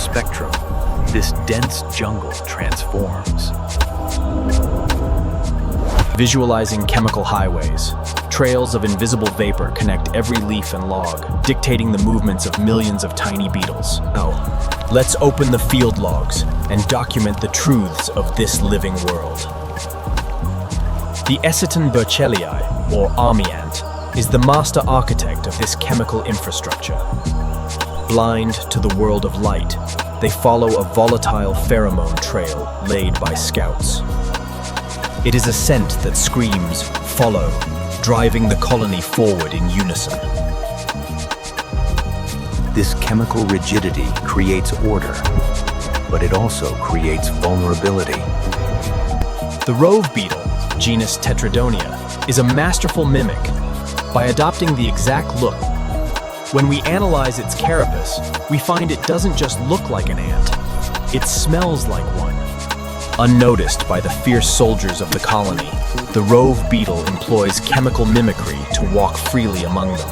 spectrum, this dense jungle transforms. Visualizing chemical highways. Trails of invisible vapor connect every leaf and log, dictating the movements of millions of tiny beetles. Now, let's open the field logs and document the truths of this living world. The Eciton burchellii, or army ant, is the master architect of this chemical infrastructure. Blind to the world of light, they follow a volatile pheromone trail laid by scouts. It is a scent that screams, "Follow," driving the colony forward in unison. This chemical rigidity creates order, but it also creates vulnerability. The Rove Beetle, genus Tetradonia, is a masterful mimic. By adopting the exact look, when we analyze its carapace, we find it doesn't just look like an ant, it smells like one. Unnoticed by the fierce soldiers of the colony, the Rove Beetle employs chemical mimicry to walk freely among them.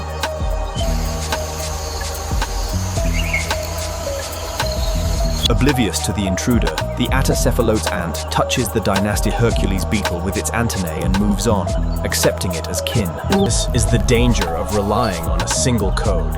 Oblivious to the intruder, the atacephalotes ant touches the dynasty Hercules beetle with its antennae and moves on, accepting it as kin. This is the danger of relying on a single code.